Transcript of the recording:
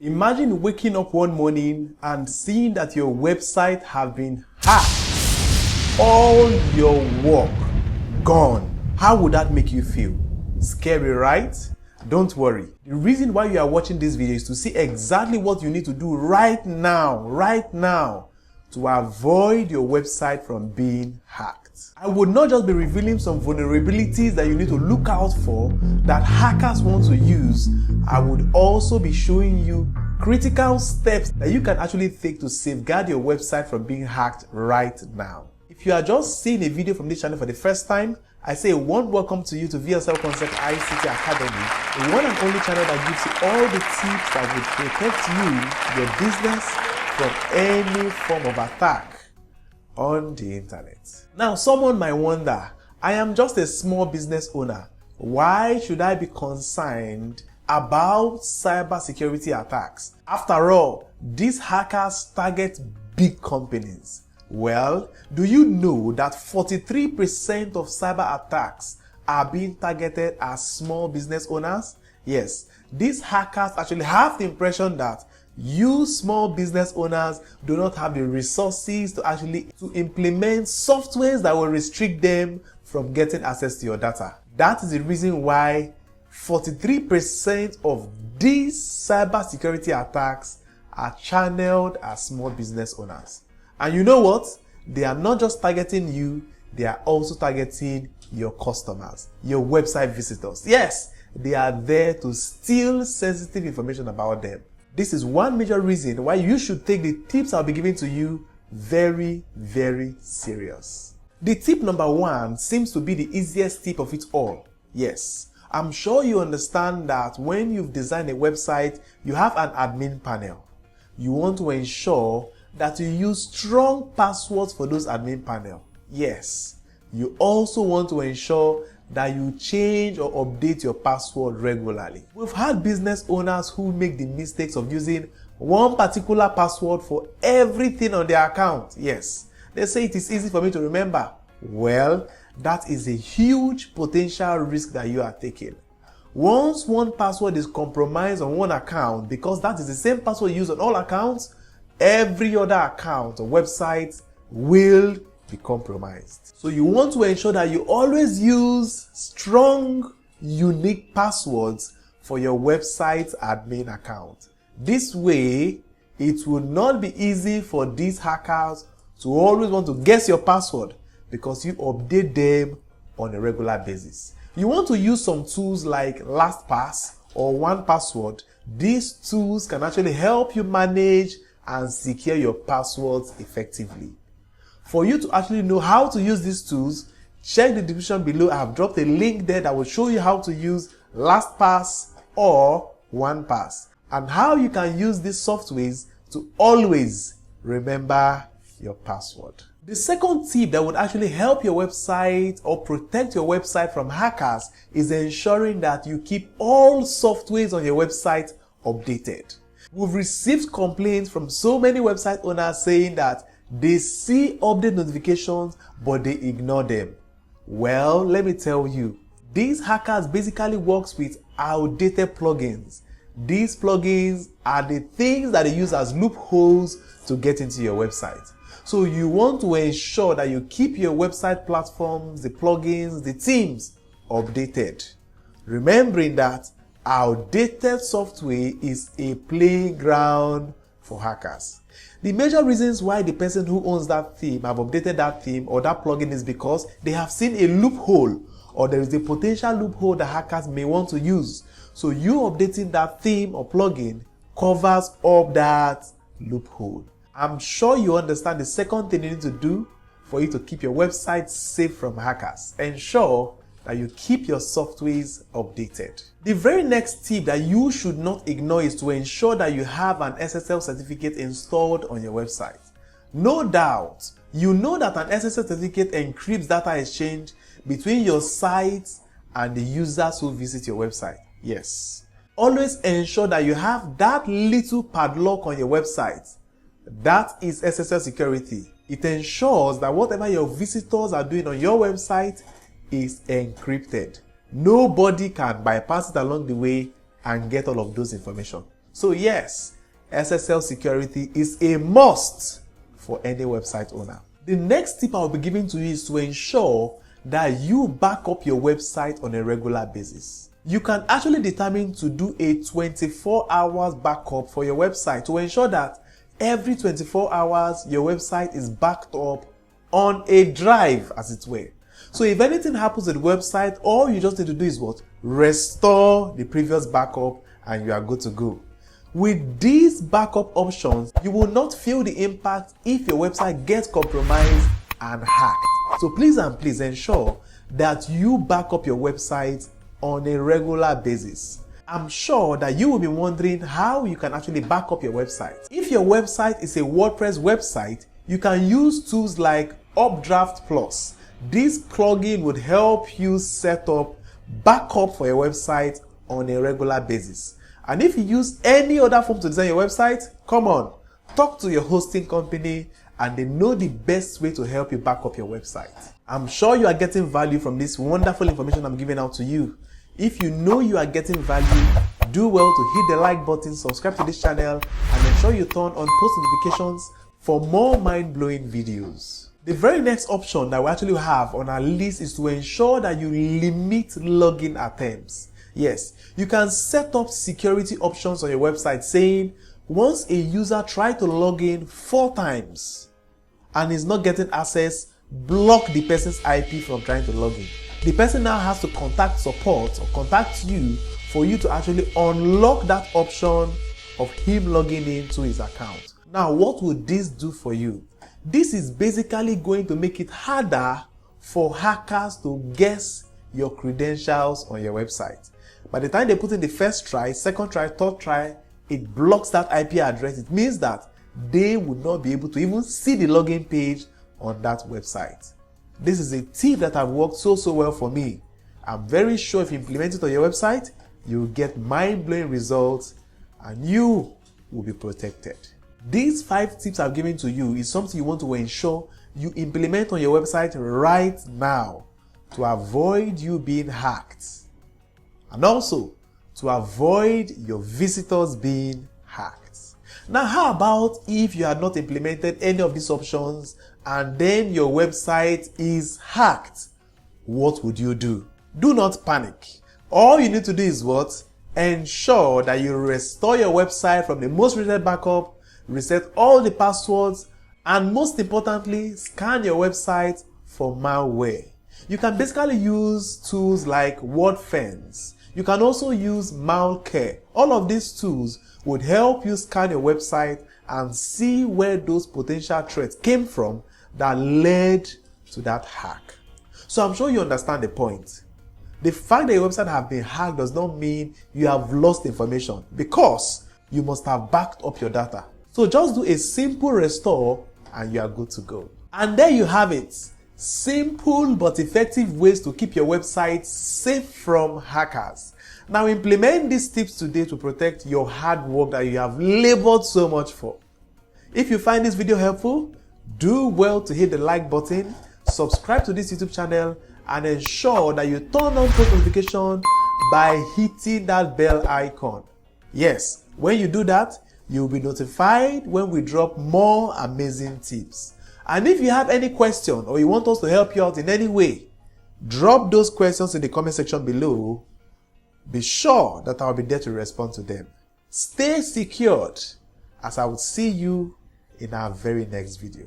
Imagine waking up one morning and seeing that your website has been hacked. All your work gone. How would that make you feel? Scary, right? Don't worry. The reason why you are watching this video is to see exactly what you need to do right now, to avoid your website from being hacked. I would not just be revealing some vulnerabilities that you need to look out for that hackers want to use. I would also be showing you critical steps that you can actually take to safeguard your website from being hacked right now. If you are just seeing a video from this channel for the first time, I say a warm welcome to you to V.S.L Concept ICT Academy, the one and only channel that gives you all the tips that will protect you, your business, from any form of attack on the internet. Now, someone might wonder, I am just a small business owner. Why should I be concerned about cybersecurity attacks? After all, these hackers target big companies. Well, do you know that 43% of cyber attacks are being targeted as small business owners? Yes, these hackers actually have the impression that you small business owners do not have the resources to implement softwares that will restrict them from getting access to your data. That is the reason why 43% of these cybersecurity attacks are channeled as small business owners. And you know what? They are not just targeting you, they are also targeting your customers, your website visitors. Yes, they are there to steal sensitive information about them. This is one major reason why you should take the tips I'll be giving to you very, very serious. The tip number one seems to be the easiest tip of it all. Yes, I'm sure you understand that when you've designed a website, you have an admin panel. You want to ensure that you use strong passwords for those admin panel. Yes, you also want to ensure that you change or update your password regularly. We've had business owners who make the mistakes of using one particular password for everything on their account. Yes, they say it is easy for me to remember. Well, that is a huge potential risk that you are taking. Once one password is compromised on one account, because that is the same password used on all accounts, every other account or website will be compromised. So you want to ensure that you always use strong, unique passwords for your website's admin account. This way, it will not be easy for these hackers to always want to guess your password because you update them on a regular basis. You want to use some tools like LastPass or 1Password. These tools can actually help you manage and secure your passwords effectively. For you to actually know how to use these tools, check the description below. I have dropped a link there that will show you how to use LastPass or 1Pass and how you can use these softwares to always remember your password. The second tip that would actually help your website or protect your website from hackers is ensuring that you keep all softwares on your website updated. We've received complaints from so many website owners saying that they see update notifications but they ignore them. Well, let me tell you, these hackers basically work with outdated plugins. These plugins are the things that they use as loopholes to get into your website. So you want to ensure that you keep your website platforms, the plugins, the themes updated. Remembering that outdated software is a playground for hackers. The major reasons why the person who owns that theme have updated that theme or that plugin is because they have seen a loophole or there is a potential loophole that hackers may want to use. So you updating that theme or plugin covers up that loophole. I'm sure you understand the second thing you need to do for you to keep your website safe from hackers. Ensure that you keep your softwares updated. The very next tip that you should not ignore is to ensure that you have an SSL certificate installed on your website. No doubt, you know that an SSL certificate encrypts data exchange between your site and the users who visit your website. Yes. Always ensure that you have that little padlock on your website. That is SSL security. It ensures that whatever your visitors are doing on your website is encrypted. Nobody can bypass it along the way and get all of those information. So yes, SSL security is a must for any website owner. The next tip I'll be giving to you is to ensure that you back up your website on a regular basis. You can actually determine to do a 24 hours backup for your website to ensure that every 24 hours your website is backed up on a drive, as it were. So if anything happens to the website, all you just need to do is what? Restore the previous backup and you are good to go. With these backup options, you will not feel the impact if your website gets compromised and hacked. So please and please ensure that you back up your website on a regular basis. I'm sure that you will be wondering how you can actually back up your website. If your website is a WordPress website, you can use tools like Updraft Plus. This plugin would help you set up backup for your website on a regular basis. And if you use any other form to design your website, come on, talk to your hosting company and they know the best way to help you back up your website. I'm sure you are getting value from this wonderful information I'm giving out to you. If you know you are getting value, do well to hit the like button, subscribe to this channel, and ensure you turn on post notifications for more mind-blowing videos. The very next option that we actually have on our list is to ensure that you limit login attempts. Yes, you can set up security options on your website saying once a user tries to log in 4 times and is not getting access, block the person's IP from trying to log in. The person now has to contact support or contact you for you to actually unlock that option of him logging into his account. Now, what would this do for you? This is basically going to make it harder for hackers to guess your credentials on your website. By the time they put in the first try, second try, third try, it blocks that IP address. It means that they would not be able to even see the login page on that website. This is a tip that has worked so well for me. I'm very sure if you implement it on your website, you'll get mind-blowing results and you will be protected. These 5 tips I've given to you is something you want to ensure you implement on your website right now to avoid you being hacked and also to avoid your visitors being hacked. Now, how about if you had not implemented any of these options and then your website is hacked? What would you do? Do not panic. All you need to do is what? Ensure that you restore your website from the most recent backup, reset all the passwords, and most importantly, scan your website for malware. You can basically use tools like WordFence. You can also use Malcare. All of these tools would help you scan your website and see where those potential threats came from that led to that hack. So I'm sure you understand the point. The fact that your website has been hacked does not mean you have lost information because you must have backed up your data. So just do a simple restore and you are good to go. And there you have it. Simple but effective ways to keep your website safe from hackers. Now implement these tips today to protect your hard work that you have labored so much for. If you find this video helpful, do well to hit the like button, subscribe to this YouTube channel, and ensure that you turn on post notification by hitting that bell icon. Yes, when you do that, you'll be notified when we drop more amazing tips. And if you have any question or you want us to help you out in any way, drop those questions in the comment section below. Be sure that I'll be there to respond to them. Stay secured as I will see you in our very next video.